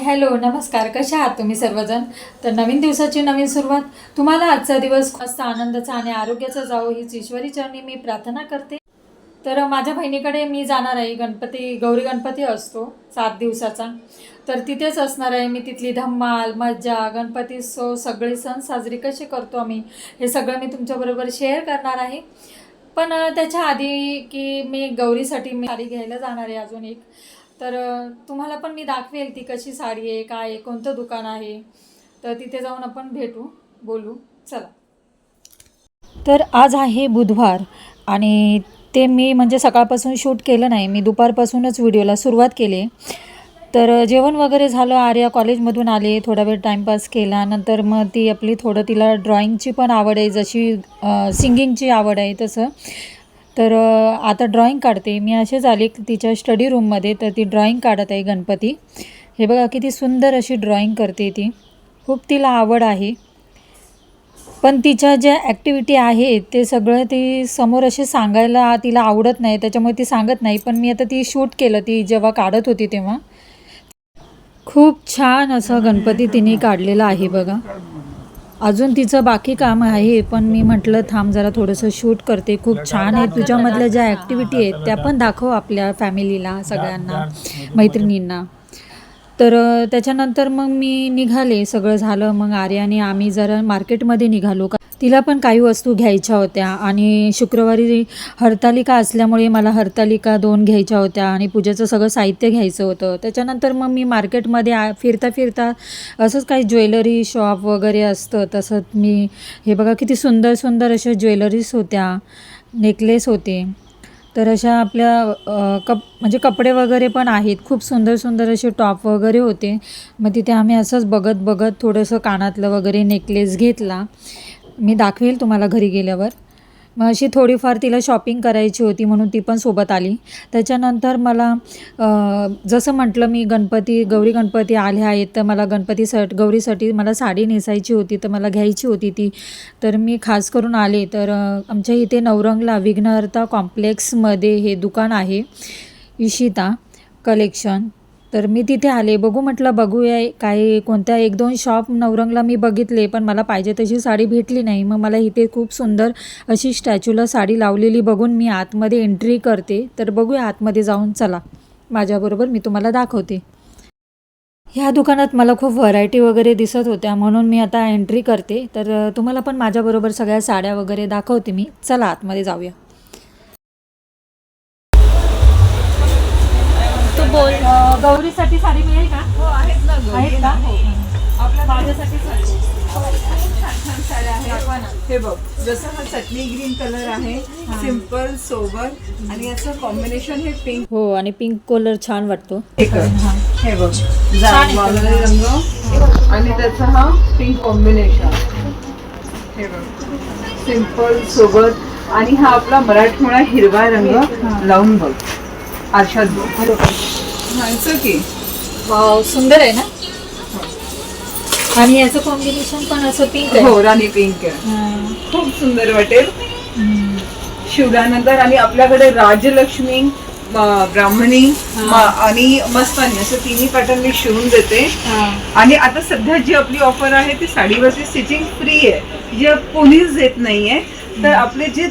Hello नमस्कार, कशा आहात तुम्ही सर्वजण. तर नवीन दिवसाची नवीन सुरुवात, तुम्हाला आजचा दिवस मस्त आनंदाचा आणि आरोग्याचा जावो हीच ईश्वरी चरणी मी प्रार्थना करते. तर माझ्या बहिणीकडे मी जाणार आहे. गौरी गणपती असतो 7 दिवसाचा, तर तिथेच असणार आहे मी. तिथली धम्माल मज्जा, गणपतीत्सव, सगळे सण साजरे कसे करतो आम्ही, हे सगळं मी तुमच्याबरोबर शेअर करणार आहे. पण त्याच्या आधी की मी गौरीसाठी मी साडी घ्यायला जाणार आहे अजून एक. तर तुम्हाला पण मी दाखवेल ती कशी साडी आहे, काय आहे, कोणतं दुकान आहे. तर तिथे जाऊन आपण भेटू, बोलू. चला. तर आज आहे बुधवार आणि ते मी म्हणजे सकाळपासून शूट केलं नाही, मी दुपारपासूनच व्हिडिओला सुरुवात केली. तर जेवण वगैरे झालं, आर्या कॉलेजमधून आले, थोडा वेळ टाईमपास केला. नंतर मग ती आपली थोडं, तिला ड्रॉइंगची पण आवड आहे, जशी सिंगिंगची आवड आहे तसं. तर आता ड्रॉइंग काढते मी. असेच आले तिच्या स्टडी रूममध्ये, तर ती ड्रॉइंग काढत आहे गणपती. हे बघा किती सुंदर अशी ड्रॉइंग करते ती, खूप तिला आवड आहे. पण तिच्या ज्या ॲक्टिव्हिटी आहेत ते सगळं ती समोर असे सांगायला तिला आवडत नाही, त्याच्यामुळे ती सांगत नाही. पण मी आता ती शूट केलं, ती जेव्हा काढत होती तेव्हा. खूप छान असं गणपती तिने काढलेला आहे बघा. अजून तिचं बाकी काम आहे, पण मी म्हटलं थांब जरा थोडंसं शूट करते. खूप छान आहे. तुझ्यामधल्या ज्या ॲक्टिव्हिटी आहेत त्या पण दाखव आपल्या फॅमिलीला, सगळ्यांना, मैत्रिणींना. तर त्याच्यानंतर मग मी निघाले, सगळं झालं. मग आर्याने आम्ही जरा मार्केटमध्ये निघालो, तिला पण काही वस्तू घ्यायच्या होत्या. आणि शुक्रवारी हरतालिका असल्यामुळे मला हरतालिका 2 घ्यायच्या होत्या आणि पूजेचं सगळं साहित्य घ्यायचं होतं. त्याच्यानंतर मग मी मार्केटमध्ये फिरता फिरता असंच काही ज्वेलरी शॉप वगैरे असतं तसं मी, हे बघा किती सुंदर सुंदर अशा ज्वेलरीज होत्या, नेकलेस होते. तर अशा आपल्या म्हणजे कपडे वगैरे पण आहेत, खूप सुंदर सुंदर असे टॉप वगैरे होते. मग तिथे आम्ही असंच बघत बघत थोडंसं कानातलं वगैरे नेकलेस घेतला. मी दाखवेल तुम्हाला घरी गेल्यावर. मग अशी थोडीफार तिला शॉपिंग करायची होती म्हणून ती पण सोबत आली. त्याच्यानंतर मला जसं म्हटलं मी, गौरी गणपती आले आहेत, तर मला गौरीसाठी मला साडी नेसायची होती, तर मला घ्यायची होती ती. तर मी खास करून आले. तर आमच्या इथे नवरंगला विघ्नहर्ता कॉम्प्लेक्समध्ये हे दुकान आहे, इशिता कलेक्शन. तर मी तिथे आले, बघूया काय कोणत्या 1-2 शॉप नवरंगला मी बघितले, पण मला पाहिजे तशी साडी भेटली नाही. मग मला इथे खूप सुंदर अशी स्टॅच्यूला साडी लावलेली बघून मी आतमध्ये एंट्री करते. तर बघूया आतमध्ये जाऊन, चला माझ्याबरोबर, मी तुम्हाला दाखवते. ह्या दुकानात मला खूप व्हरायटी वगैरे दिसत होत्या म्हणून मी आता एंट्री करते. तर तुम्हाला पण माझ्याबरोबर सगळ्या साड्या वगैरे दाखवते मी. चला आतमध्ये जाऊया. बोल, गौरीसाठी साडी मिळेल का? हो आहेत ना, आहेत का? आपल्या माझ्यासाठी साडी. छान साड्या आहेत. हे बघ, जसं हा चटणी ग्रीन कलर आहे, सिंपल सोबर, आणि याचं कॉम्बिनेशन हे पिंक. हो, आणि पिंक कलर छान वाटतो. हे बघ, जांभळा रंग आणि त्याचा हा पिंक कॉम्बिनेशन. हे बघ, सिंपल सोबर, आणि हा आपला मराठमोळा हिरवा रंग लावून बघ आरशात बघ. की वाव, सुंदर आहे ना. आणि याचं कॉम्बिनेशन पण असं पिंक आहे. हो, राणी पिंक आहे. खूप सुंदर वाटेल शिवल्यानंतर. आणि आपल्याकडे राजलक्ष्मी, ब्राह्मणी आणि मस्तानी असं तिन्ही पॅटर्न मी शिवून देते. आणि आता सध्या जी आपली ऑफर आहे ती साडीवरची स्टिचिंग फ्री आहे, जे कोणीच देत नाहीये. तर आपले जे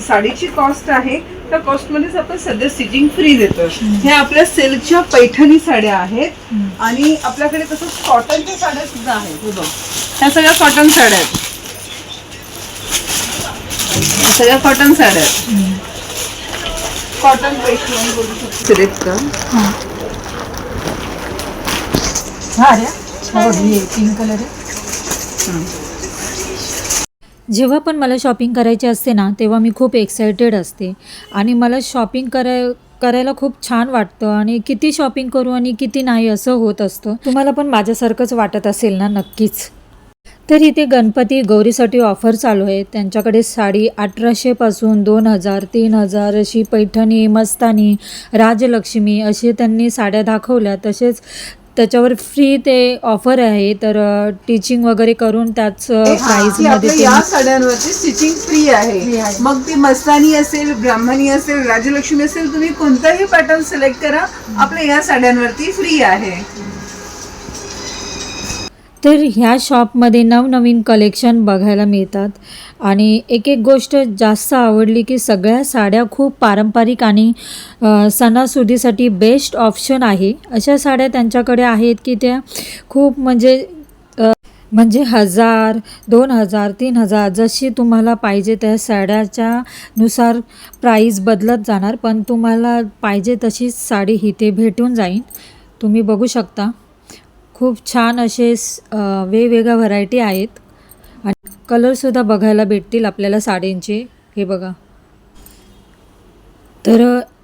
साडीची कॉस्ट आहे त्या कॉस्ट मध्येच आपण सध्या स्टिचिंग फ्री देतो. हे आपल्या सिल्कच्या पैठणी साड्या आहेत. आणि आपल्याकडे तसंच कॉटनच्या साड्या सुद्धा आहेत. हे बघ, ह्या सगळ्या कॉटन साड्या आहेत, सगळ्या कॉटन साड्या आहेत. कॉटन पैठणी सिलेक्ट कर. पिंक कलर आहे. जेव्हा पण मला शॉपिंग करायची असते ना, तेव्हा मी खूप एक्सायटेड असते आणि मला शॉपिंग करायला खूप छान वाटतं. आणि किती शॉपिंग करू आणि किती नाही असं होत असतं. तुम्हाला पण माझ्यासारखंच वाटत असेल ना, नक्कीच. तर इथे गणपती गौरीसाठी ऑफर चालू आहे. त्यांच्याकडे साडी 1800 पासून 2000, 3000 अशी पैठणी, मस्तानी, राजलक्ष्मी असे त्यांनी साड्या दाखवल्या. तसेच त्याच्यावर फ्री ते ऑफर आहे. तर टीचिंग वगैरे करून त्याच प्राइसमध्ये या साड्यांवरती स्टिचिंग फ्री आहे. मग ती मस्तानी असेल, ब्राह्मणी असेल, राजलक्ष्मी असेल, तुम्ही कोणताही पॅटर्न सिलेक्ट करा, आपल्या या साड्यांवरती फ्री आहे. तर ह्या शॉपमध्ये नवनवीन कलेक्शन बघायला मिळतात आणि एक एक गोष्ट जास्त आवडली की सगळ्या साड्या खूप पारंपरिक आणि सणासुदीसाठी बेस्ट ऑप्शन आहे. अशा साड्या त्यांच्याकडे आहेत की त्या खूप म्हणजे 1000, 2000, 3000 जशी तुम्हाला पाहिजे त्या साड्याच्या नुसार प्राईस बदलत जाणार, पण तुम्हाला पाहिजे तशीच साडी इथे भेटून जाईल. तुम्ही बघू शकता खूप छान असे वेगवेगळ्या व्हरायटी आहेत आणि कलरसुद्धा बघायला भेटतील आपल्याला साड्यांचे. हे बघा, तर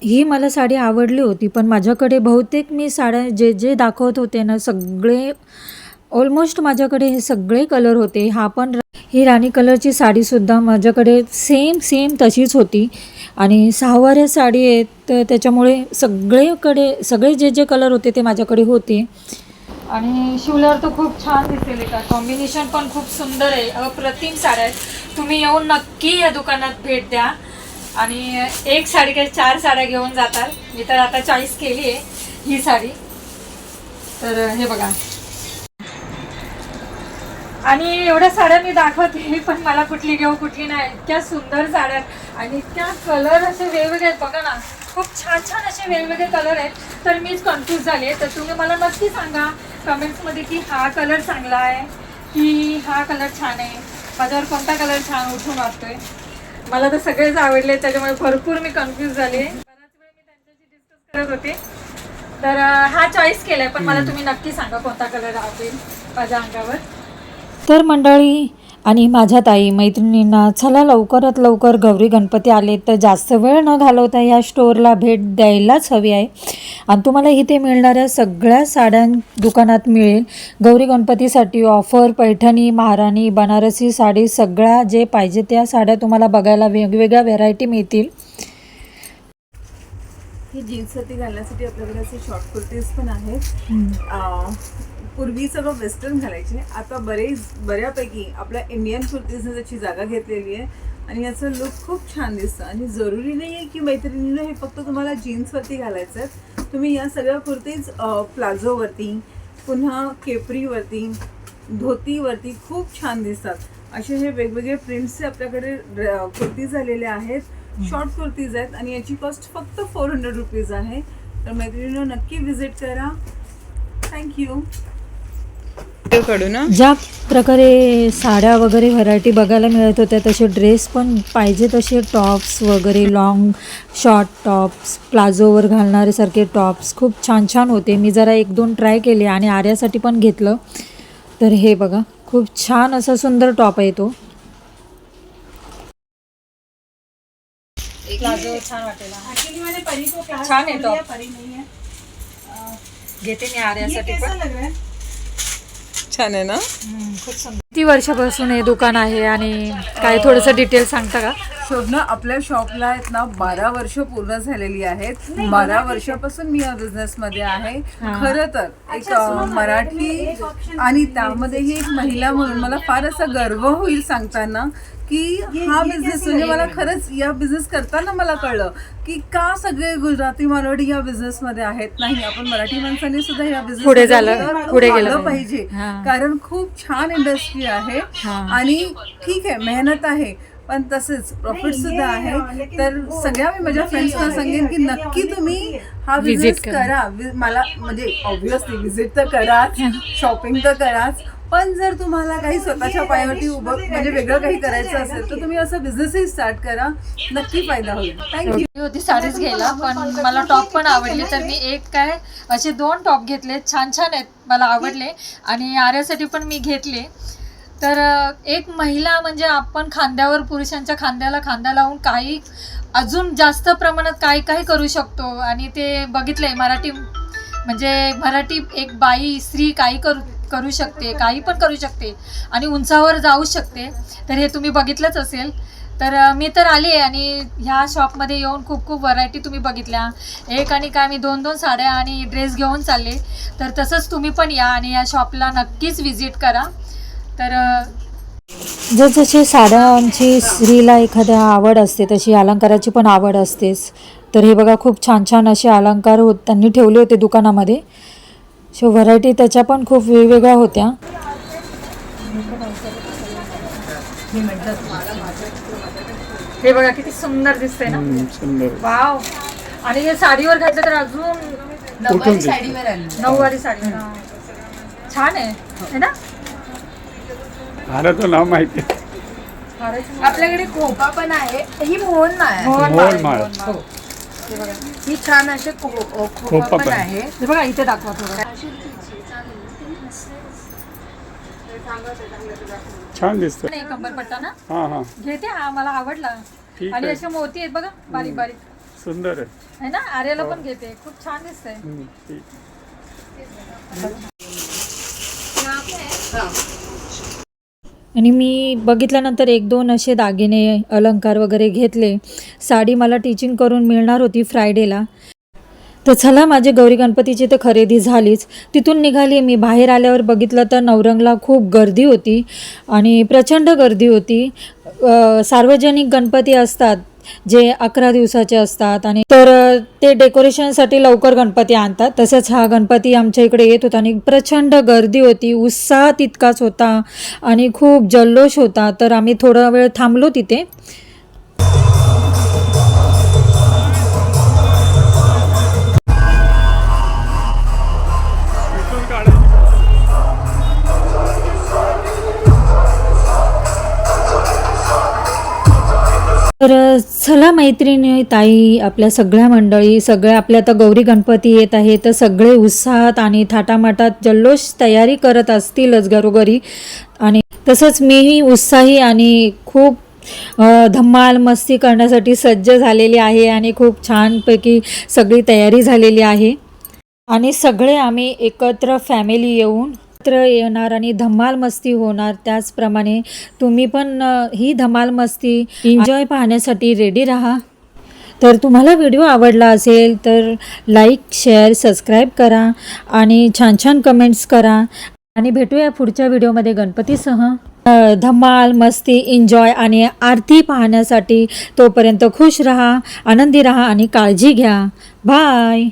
ही मला साडी आवडली होती, पण माझ्याकडे बहुतेक मी साड्या जे जे दाखवत होते ना सगळे ऑलमोस्ट माझ्याकडे हे सगळे कलर होते. ही राणी कलरची साडीसुद्धा माझ्याकडे सेम तशीच होती आणि सहावाऱ्या साडी आहेत तर त्याच्यामुळे सगळे जे जे कलर होते ते माझ्याकडे होते आणि शिवल्यावर तर खूप छान दिसेल. का कॉम्बिनेशन पण खूप सुंदर आहे, अप्रतिम साड्या आहेत. तुम्ही येऊन नक्की या दुकानात भेट द्या आणि एक साडी काही 4 साड्या घेऊन जातात. मी तर आता चॉईस केली आहे ही साडी. तर हे बघा, आणि एवढ्या साड्या मी दाखवते पण मला कुठली घेऊ कुठली नाही. इतक्या सुंदर साड्या आहेत आणि इतक्या कलर असे वेगवेगळे आहेत. बघा ना, खूप छान असे वेगवेगळे कलर आहेत. तर मीच कन्फ्यूज झाले. तर तुम्ही मला नक्की सांगा कमेंट्समध्ये की हा कलर चांगला आहे की हा कलर छान आहे, माझ्यावर कोणता कलर छान उठून वाटतोय. मला तर सगळेच आवडले, त्याच्यामुळे भरपूर मी कन्फ्यूज झाले. बराच वेळ मी त्यांच्याशी डिस्कस करत होते. तर हा चॉईस केलाय, पण मला तुम्ही नक्की सांगा कोणता कलर आवडेल माझ्या अंगावर. तर मंडळी आणि माझ्या ताई मैत्रिणींना चला लवकरात लवकर गौरी गणपती आले तर जास्त वेळ न घालवता ह्या स्टोअरला भेट द्यायलाच हवी आहे. आणि तुम्हाला इथे मिळणाऱ्या सगळ्या साड्या दुकानात मिळेल. गौरी गणपतीसाठी ऑफर, पैठणी, महाराणी, बनारसी साडी सगळ्या जे पाहिजे त्या साड्या तुम्हाला बघायला वेगवेगळ्या व्हेरायटी मिळतील. ही जीन्ससाठी घालण्यासाठी आपल्याकडे असे शॉर्ट कुर्तीज पण आहेत. पूर्वी सगळं वेस्टर्न घालायचे, आता बऱ्यापैकी आपल्या इंडियन कुर्तीजने त्याची जागा घेतलेली आहे आणि याचं लुक खूप छान दिसतं. आणि जरुरी नाही आहे की मैत्रिणींना हे फक्त तुम्हाला जीन्सवरती घालायचं आहे. तुम्ही या सगळ्या कुर्तीज प्लाझोवरती, पुन्हा केपरीवरती, धोतीवरती खूप छान दिसतात. असे हे वेगवेगळे प्रिंट्सचे आपल्याकडे कुर्तीज आलेले आहेत. शॉर्ट कुर्तीज आहेत आणि याची कॉस्ट फक्त 400 रुपीज आहे. तर मैत्रिणींना नक्की विजिट करा. थँक्यू. ज्या प्रकारे साड्या वगैरे व्हरायटी बघायला मिळत होत्या तसे ड्रेस पण पाहिजे तसे टॉप्स वगैरे, लॉंग शॉर्ट टॉप्स, प्लाझोवर घालणारे सारखे टॉप्स खूप छान होते. मी जरा 1-2 ट्राय केले आणि आर्यासाठी पण घेतलं. तर हे बघा, खूप छान असा सुंदर टॉप आहे तो. प्लाझो छान वाटेल, छान आहे टॉप. घेते मी आर्यासाठी पण. छान आहे ना. खूप सुंदर. किती वर्षापासून हे दुकान आहे आणि काय थोडंसं डिटेल सांगता का? शोभना, आपल्या शॉपला आहेत ना 12 वर्ष पूर्ण झालेली आहेत. 12 वर्षापासून मी या बिझनेस मध्ये आहे. खरं तर एक मराठी आणि त्यामध्येही एक महिला म्हणून मला फार असा गर्व होईल सांगताना की हा बिझनेस म्हणजे मला खरंच या बिझनेस करताना मला कळलं की का सगळे गुजराती मारवाडी या बिझनेस मध्ये आहेत. नाही, आपण मराठी माणसांनी सुद्धा या बिझनेस पुढे गेलं पाहिजे. कारण खूप छान इंडस्ट्री आहे आणि ठीक आहे, मेहनत आहे पण तसेच प्रॉफिट सुद्धा आहे. तर सगळ्या मी माझ्या फ्रेंड्सना सांगेन की नक्की तुम्ही हा बिझनेस करा. मला म्हणजे ऑब्व्हियसली विजिट तर कराच, शॉपिंग तर कराच, पण जर तुम्हाला काही स्वतःच्या पायावरती उभं म्हणजे वेगळं काही करायचं असेल तर तुम्ही असं बिझनेसही स्टार्ट करा. नक्की फायदा होईल. थँक्यू. होती साडीच घ्यायला, पण मला टॉप पण आवडले तर मी असे 2 टॉप घेतले. छान आहेत, मला आवडले आणि आर्यासाठी पण मी घेतले. तर एक महिला म्हणजे आपण खांद्यावर, पुरुषांच्या खांद्याला खांदा लावून काही अजून जास्त प्रमाणात काही करू शकतो. आणि ते बघितलंय, मराठी एक बाई स्त्री काही करू शकते, काही पण करू शकते आणि उंचावर जाऊ शकते. तर हे तुम्ही बघितलंच असेल. तर मी तर आली आहे आणि ह्या शॉपमध्ये येऊन खूप व्हरायटी तुम्ही बघितल्या. एक आणि काय मी 2-2 साड्या आणि ड्रेस घेऊन चालले. तर तसंच तुम्ही पण या आणि या शॉपला नक्कीच व्हिजिट करा. तर जसे साड्यांची स्त्रीला एखाद्या आवड असते तशी अलंकाराची पण आवड असतेच. तर हे बघा, खूप छान असे अलंकार त्यांनी ठेवले होते दुकानामध्ये. व्हरायटी त्याच्या पण खूप वेगवेगळ्या होत्या. मी म्हटलं हे बघा किती सुंदर दिसतंय ना. सुंदर. वाव. आणि हे साडीवर घातलं तर अजून कुठून साडीवर आली. नऊवारी साडी. छान आहे है ना. हाराचं नाव माहिती. आपल्याकडे खोपा पण आहे. ही मोहन माळ मोहन माळ. ही छान असे खोपा पण आहे. हे बघा इथे दाखवा थोडं. छान दिसतं. नाही कंबरपट्टा ना. हा घेते हा मला आवडला. ठीक आणि आहे. असे मोती आहेत बघा बारीक बारीक सुंदर आहे. है ना. आर्याला पण घेते खूप छान दिसतंय. ठीक. आणि मी बघितल्यानंतर 1-2 असे दागिने अलंकार वगैरे घेतले. साडी मला टिचिंग करून मिळणार होती फ्रायडेला. तर चला माझे गौरी गणपतीची तर खरेदी झालीच. तिथून निघाली मी. बाहेर आल्यावर बघितलं तर नवरंगला खूप गर्दी होती आणि प्रचंड गर्दी होती. सार्वजनिक गणपती असतात जे 11 दिवसाचे असतात आणि तर ते डेकोरेशनसाठी लवकर गणपती आणतात. तसंच हा गणपती आमच्या इकडे येत होता आणि प्रचंड गर्दी होती. उत्साह तितकाच होता आणि खूप जल्लोष होता. तर आम्ही थोडा वेळ थांबलो तिथे. तर चला मैत्रिणी ताई आपल्या सगळ्या मंडळी सगळ्या आपल्या आता गौरी गणपती येत आहे तर सगळे उत्साहात आणि थाटामाटात जल्लोष तयारी करत असतीलच घरोघरी. आणि तसंच मीही उत्साही आणि खूप धमाल मस्ती करण्यासाठी सज्ज झालेली आहे आणि खूप छानपैकी सगळी तयारी झालेली आहे. आणि सगळे आम्ही एकत्र फॅमिली येऊन येणार आणि धमाल मस्ती होणार. त्याचप्रमाणे तुम्ही पण ही धमाल मस्ती एन्जॉय पाहण्यासाठी रेडी राहा. तर तुम्हाला व्हिडिओ आवडला असेल तर लाईक शेअर सबस्क्राईब करा आणि छान छान कमेंट्स करा. आणि भेटूया पुढच्या व्हिडिओमध्ये गणपतीसह धमाल मस्ती एन्जॉय आणि आरती पाहण्यासाठी. तोपर्यंत खुश राहा, आनंदी राहा आणि काळजी घ्या. बाय.